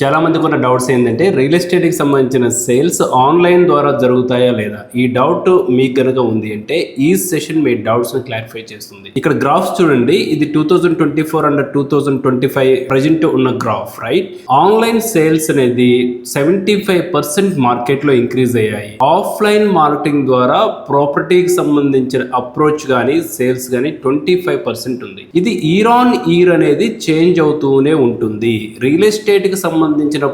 చాలా మందికి ఉన్న డౌట్స్ ఏంటంటే రియల్ ఎస్టేట్కి సంబంధించిన సేల్స్ ఆన్లైన్ ద్వారా జరుగుతాయా లేదా? ఈ డౌట్ మీకు కనుక ఉంది అంటే ఈ సెషన్ మీ డౌట్స్ ని క్లారిఫై చేస్తుంది. ఇక్కడ గ్రాఫ్స్ చూడండి, ఇది 2024 అండ్ 2025 ప్రెజెంట్ ఉన్న గ్రాఫ్, రైట్? ఆన్లైన్ సేల్స్ అనేది 75% మార్కెట్ లో ఇంక్రీజ్ అయ్యాయి. ఆఫ్లైన్ మార్కెటింగ్ ద్వారా ప్రాపర్టీకి సంబంధించిన అప్రోచ్ కానీ సేల్స్ కానీ 25% ఉంది. ఇది ఇయర్ ఆన్ ఇయర్ అనేది చేంజ్ అవుతూనే ఉంటుంది. రియల్ ఎస్టేట్ కి సంబంధించిన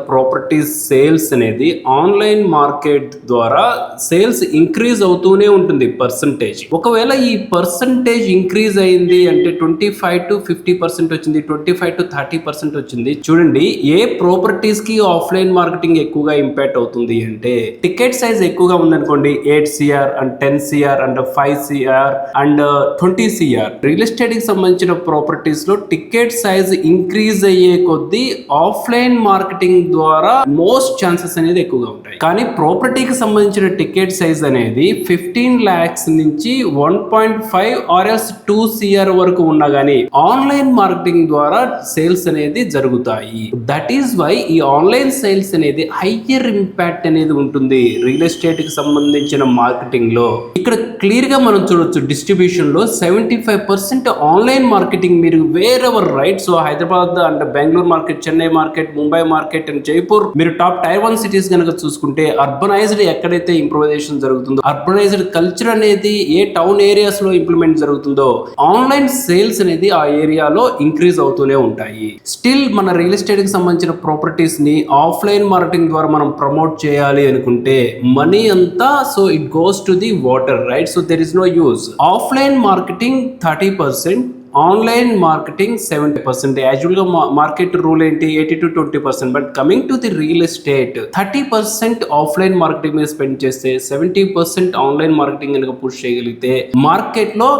ప్రాపర్టీస్ సేల్స్ అనేది ఆన్లైన్ మార్కెట్ ద్వారా సేల్స్ ఇంక్రీజ్ అవుతూనే ఉంటుంది పర్సంటేజ్. ఒకవేళ ఈ పర్సంటేజ్ ఇంక్రీజ్ అయింది అంటే 25 to 50% వచ్చింది, 25 to 30% వచ్చింది. చూడండి, ఏ ప్రాపర్టీస్ కి ఆఫ్లైన్ మార్కెటింగ్ ఎక్కువగా ఇంపాక్ట్ అవుతుంది అంటే టికెట్ సైజ్ ఎక్కువగా ఉందనుకోండి, 8 CR and 10 CR and 5 CR and 20 CR. Real estate కి సంబంధించిన ప్రాపర్టీస్ లో టికెట్ సైజ్ ఇంక్రీజ్ అయ్యే కొద్దీ ఆఫ్లైన్ మార్కెటింగ్ ద్వారా మోస్ట్ ఛాన్సెస్ అనేది ఎక్కువగా ఉంటాయి. కానీ ప్రాపర్టీకి సంబంధించిన టికెట్ సైజ్ అనేది 15 lakhs నుంచి 1.5 or else 2 CR వరకు ఉన్నా గానీ ఆన్లైన్ మార్కెటింగ్ ద్వారా సేల్స్ అనేది జరుగుతాయి. దట్ ఈస్ వై ఈ ఆన్లైన్ సేల్స్ అనేది హయ్యర్ ఇంపాక్ట్ అనేది ఉంటుంది రియల్ ఎస్టేట్ కి సంబంధించిన మార్కెటింగ్ లో. ఇక్కడ క్లియర్ గా మనం చూడొచ్చు, డిస్ట్రిబ్యూషన్ లో 75% ఆన్లైన్ మార్కెటింగ్ మీరు wherever, right? So Hyderabad and Bengaluru market, Chennai market, Mumbai market and Jaipur, మీరు టాప్ టైర్ 1 సిటీస్ కనుక చూసుకుంటే అర్బనైజ్డ్ ఎక్కడైతే ఇంప్రూవైజేషన్ జరుగుతుందో, అర్బనైజ్డ్ కల్చర్ అనేది ఏ టౌన్ ఏరియాస్ లో ఇంప్లిమెంట్ జరుగుతుందో ఆన్లైన్ సేల్స్ అనేది ఆ ఏరియాలో ఇంక్రీజ్ అవుతూనే ఉంటాయి. స్టిల్ మన రియల్ ఎస్టేట్ కి సంబంధించిన ప్రాపర్టీస్ ని ఆఫ్లైన్ మార్కెటింగ్ ద్వారా మనం ప్రమోట్ చేయాలి అనుకుంటే మనీ అంతా so it goes to the water, right? So there is no use. Offline marketing 30%, online marketing 70%. Actual గా మార్కెట్ రూల్ ఏంటి? 80 to 20%. But coming to the real estate 30% offline marketing మీద spend చేస్తే 70% online marketing కనుక push చేయగలిగితే market లో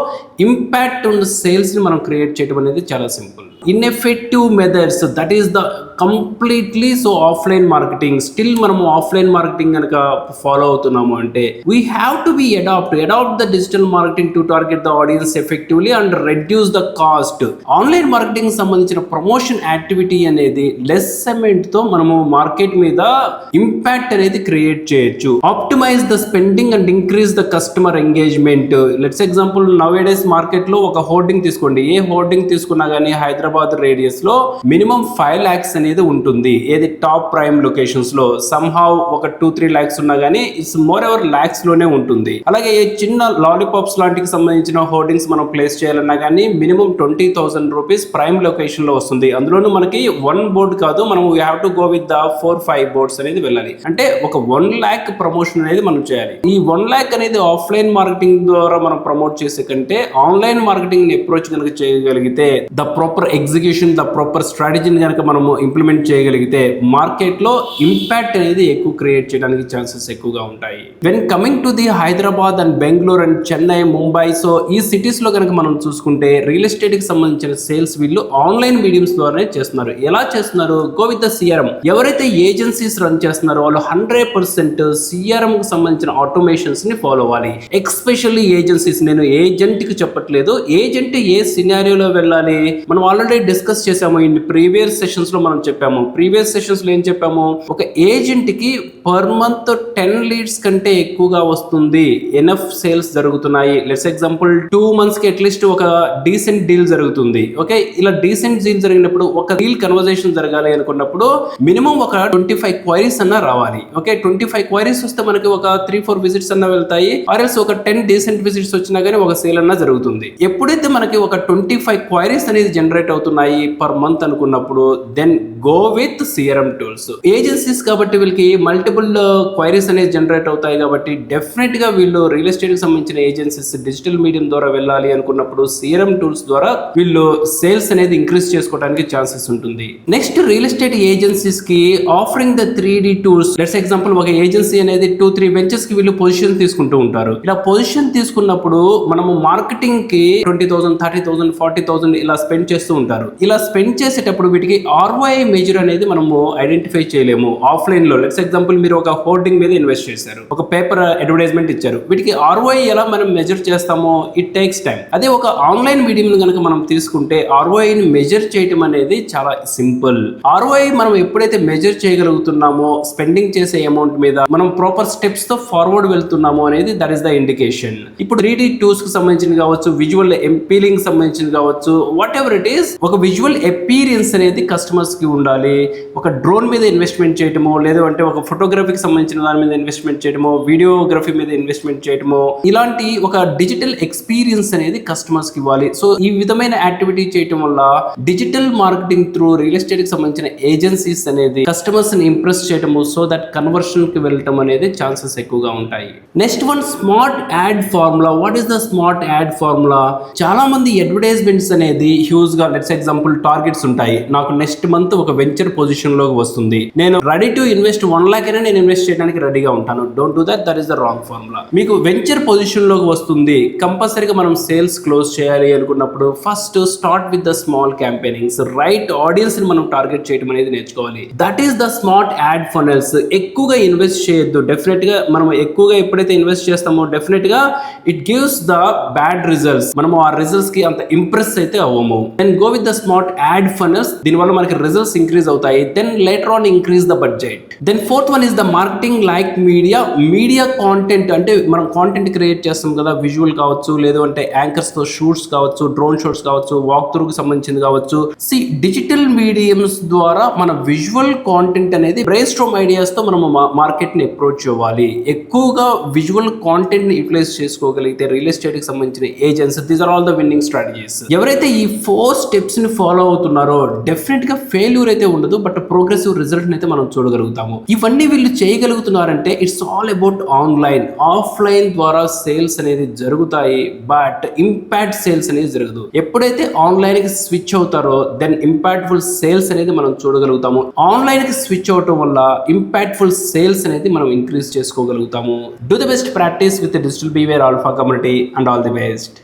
impact ఉన్న sales ని మనం క్రియేట్ చేయడం అనేది చాలా simple. Ineffective methods, that is the completely so offline marketing. Still మనము ఆఫ్లైన్ మార్కెటింగ్ కనుక ఫాలో అవుతున్నాము అంటే we have to be adapt the digital marketing to target the audience effectively and reduce the cost. Online marketing సంబంధించిన promotion activity అనేది less amount తో మనము market మీద impact అనేది క్రియేట్ చేయొచ్చు. Optimise the spending and increase the customer engagement. Let's example, nowadays market లో ఒక hoarding తీసుకోండి. ఏ హోర్డింగ్ తీసుకున్నా కానీ హైదరాబాద్ రేడియస్ లో మినిమం 5 lakhs అనేది ఉంటుంది. ఏది టాప్ ప్రైమ్ లొకేషన్స్ లో సమ్హౌ ఒక 2-3 lakhs ఉన్నా గానీ ఇట్స్ మోర్ ఎవర్ లాక్స్ లోనే ఉంటుంది. అలాగే చిన్న లాలీపాప్స్ లాంటికి సంబంధించిన హోర్డింగ్స్ మనం ప్లేస్ చేయాలన్నా కానీ మినిమం 20,000 rupees ప్రైమ్ లొకేషన్ లో వస్తుంది. అందులోనూ మనకి 1 board కాదు, మనం we have to go with the 4-5 boards అనేది వెళ్ళాలి. అంటే ఒక 1 lakh ప్రమోషన్ అనేది మనం చేయాలి. ఈ 1 lakh అనేది ఆఫ్లైన్ మార్కెటింగ్ ద్వారా మనం ప్రమోట్ చేసే కంటే ఆన్లైన్ మార్కెటింగ్ అప్రోచ్ కనుక చేయగలిగితే, the proper execution, the proper స్ట్రాటజీని కనుక మనము ఇంప్లిమెంట్ చేయగలిగితే మార్కెట్ లో ఇంపాక్ట్ అనేది ఎక్కువ క్రియేట్ చేయడానికి ఛాన్సెస్ ఎక్కువగా ఉంటాయి. When coming to the Hyderabad and Bengaluru and Chennai, Mumbai, so ఈ సిటీస్ లో కనుక మనం చూసుకుంటే రియల్ ఎస్టేట్ కి సంబంధించిన సేల్స్ వీళ్ళు ఆన్లైన్ మీడియంస్ ద్వారానే చేస్తున్నారు. ఎలా చేస్తున్నారు? Go with the CRM. ఎవరైతే ఏజెన్సీస్ రన్ చేస్తున్నారో వాళ్ళు 100% CRM కి సంబంధించిన ఆటోమేషన్స్ ని ఫాలో అవ్వాలి. ఎక్స్పెషల్లీ ఏజెన్సీస్, నేను ఏజెంట్ కి చెప్పట్లేదు. ఏజెంట్ ఏ సినారియోలో వెళ్ళాలి మనం ఆల్రెడీ డిస్కస్ చేసాము. ఇన్ ప్రీవియస్ సెషన్స్ లో మనం చెప్పాము. ప్రీవియస్ సెషన్స్ లో ఏం చెప్పాము? ఒక ఏజెంట్ కి పర్ మంత్ 10 leads కంటే ఎక్కువగా వస్తుంది, ఎనఫ్ సేల్స్ జరుగుతున్నాయి. లెట్స్ ఎగ్జాంపుల్ 2 months కి అట్లీస్ట్ ఒక డీసెంట్ డీల్ జరుగుతుంది. ఓకే, ఇలా డీసెంట్ డీల్ జరిగినప్పుడు ఒక డీల్ కన్వర్జేషన్ జరగాలి అనుకున్నప్పుడు మినిమం ఒక 25 queries అన్నా రావాలి. ఓకే, 25 queries వస్తే మనకి ఒక 3-4 visits అన్నా వెళ్తాయి. ఆర్ఎల్స్ ఒక 10 డీసెంట్ విజిట్స్ వచ్చినా కానీ ఒక సేల్ అన్నా జరుగుతుంది. ఎప్పుడైతే మనకి ఒక 25 queries అనేది జనరేట్ అవుతున్నాయి పర్ మంత్ అనుకున్నప్పుడు then go with CRM tools. Agencies కాబట్టి వీళ్ళకి మల్టిపుల్ క్వైరీస్ అనేది జనరేట్ అవుతాయి కాబట్టి డెఫినెట్ గా వీళ్ళు రియల్ ఎస్టేట్ కి సంబంధించిన ఏజెన్సీస్ డిజిటల్ మీడియం ద్వారా వెళ్ళాలి అనుకున్నప్పుడు CRM టూల్స్ ద్వారా వీళ్ళు సేల్స్ అనేది ఇంక్రీజ్ చేసుకోవడానికి ఛాన్సెస్ ఉంటుంది. నెక్స్ట్, రియల్ ఎస్టేట్ ఏజెన్సీస్ కి offering the 3D tools. Let's example, ఒక ఏజెన్సీ అనేది 2-3 benches కి వీళ్ళు పొజిషన్ తీసుకుంటూ ఉంటారు. ఇలా పొజిషన్ తీసుకున్నప్పుడు మనము మార్కెటింగ్ కి 20,000, 30,000, 40,000 ఇలా స్పెండ్ చేస్తూ ఉంటారు. ఉంటారు. ఇలా స్పెండ్ చేసేటప్పుడు వీటికి ROI మెజర్ అనేది మనము ఐడెంటిఫై చేయలేము. ఆఫ్లైన్ లో లెట్స్ ఎగ్జాంపుల్ మీరు ఒక హోర్డింగ్ మీద ఇన్వెస్ట్ చేశారు, ఒక పేపర్ అడ్వర్టైజ్మెంట్ ఇచ్చారు, వీటికి ROI ఎలా మనం మెజర్ చేస్తామో ఇట్ టేక్స్ టైం. అదే ఒక ఆన్లైన్ మీడియం కనుక మనం తీసుకుంటే ROI ని మెజర్ చేయటం అనేది చాలా సింపుల్. ROI మనం ఎప్పుడైతే మెజర్ చేయగలుగుతున్నామో స్పెండింగ్ చేసే అమౌంట్ మీద మనం ప్రాపర్ స్టెప్స్ తో ఫార్వర్డ్ వెళ్తున్నామో అనేది దట్ ఈస్ ద ఇండికేషన్. ఇప్పుడు 3D టూల్స్ కి సంబంధించింది కావచ్చు, విజువల్ ఎంపీలింగ్ సంబంధించింది కావచ్చు, వాట్ ఎవర్ ఇట్ ఈస్, ఒక విజువల్ ఎపీరియన్స్ అనేది కస్టమర్స్ కి ఉండాలి. ఒక డ్రోన్ మీద ఇన్వెస్ట్మెంట్ చేయటమో, లేదు అంటే ఒక ఫోటోగ్రఫీకి సంబంధించిన దాని మీద ఇన్వెస్ట్మెంట్ చేయటమో, వీడియోగ్రఫీ మీద ఇన్వెస్ట్మెంట్ చేయటమో, ఇలాంటి ఒక డిజిటల్ ఎక్స్పీరియన్స్ అనేది కస్టమర్స్ కి ఇవ్వాలి. సో ఈ విధమైన యాక్టివిటీ చేయటం వల్ల digital marketing through real estate కి సంబంధించిన ఏజెన్సీస్ అనేది కస్టమర్స్ ని ఇంప్రెస్ చేయటము, సో దట్ కన్వర్షన్ కి వెళ్ళటం అనేది ఛాన్సెస్ ఎక్కువగా ఉంటాయి. Next one, smart add formula. What is the smart add formula? చాలా మంది అడ్వర్టైజ్మెంట్స్ అనేది హ్యూజ్ గా, లెట్స్ ఎగ్జాంపుల్ టార్గెట్స్ ఉంటాయి. నాకు నెక్స్ట్ మంత్ ఒక వెంచర్ పొజిషన్ లోకి వస్తుంది, నేను రెడీ టు ఇన్వెస్ట్ 1 lakh అయినా నేను ఇన్వెస్ట్ చేయడానికి రెడీగా ఉంటాను. Don't do that, that is the wrong formula. మీకు వెంచర్ పొజిషన్ లోకి వస్తుంది, కంపల్సరీగా మనం సేల్స్ క్లోజ్ చేయాలి అనుకున్నప్పుడు first start with the small campaignings. Right audience ని మనం టార్గెట్ చేయడం అనేది నేర్చుకోవాలి. That is the smart ad funnels. ఎక్కువగా ఇన్వెస్ట్ చేయొద్దు. డెఫినెట్ గా మనం ఎక్కువగా ఎప్పుడైతే ఇన్వెస్ట్ చేస్తామో డెఫినెట్ గా it gives the bad results. మనము ఆ రిజల్ట్స్ కి అంత ఇంప్రెస్ అయితే అవ్వము. Then go with the smart ad funnels. దీనివల్ల మనకి రిజల్ట్స్ ఇంక్రీజ్ అవుతాయి. Then later on increase the budget. Then fourth one is the marketing like media. Media content అంటే మనం కాంటెంట్ క్రియేట్ చేస్తాం కదా, విజువల్ కావచ్చు, లేదు అంటే యాంకర్స్ తో షూట్స్ కావచ్చు, డ్రోన్ షూట్స్ కావచ్చు, వాక్ త్రూ కి సంబంధించింది కావచ్చు. డిజిటల్ మీడియంస్ ద్వారా మన విజువల్ కాంటెంట్ అనేది బ్రెయిన్ స్ట్రోమ్ ఐడియాస్ తో మనం మార్కెట్ ని అప్రోచ్ అవ్వాలి. ఎక్కువగా విజువల్ కాంటెంట్ ని యూటిలైజ్ చేసుకోగలిగితే రియల్ ఎస్టేట్ కి సంబంధించిన agents, these are all the winning strategies. ఎవరైతే ఈ 4 స్టెప్స్ ని ఫాలో అవుతున్నారో డెఫినెట్ గా ఫెయిల్యూర్ అయితే ఉండదు, బట్ ప్రోగ్రెసివ్ రిజల్ట్ అయితే మనం చూడగలుగుతాము. ఇవన్నీ వీళ్ళు చేయగలుగుతున్నారంటే it's all about online. Offline ద్వారా సేల్స్ అనేది జరుగుతాయి, బట్ ఇంపాక్ట్ సేల్స్ అనేది జరగదు. ఎప్పుడైతే ఆన్లైన్ కి స్విచ్ అవుతారో దెన్ ఇంపాక్ట్ఫుల్ సేల్స్ అనేది మనం చూడగలుగుతాము. ఆన్లైన్ కి స్విచ్ అవటం వల్ల ఇంపాక్ట్ఫుల్ సేల్స్ అనేది మనం ఇంక్రీజ్ చేసుకోగలుగుతాము. Do the best practice with digital behaviour alpha community and all the best.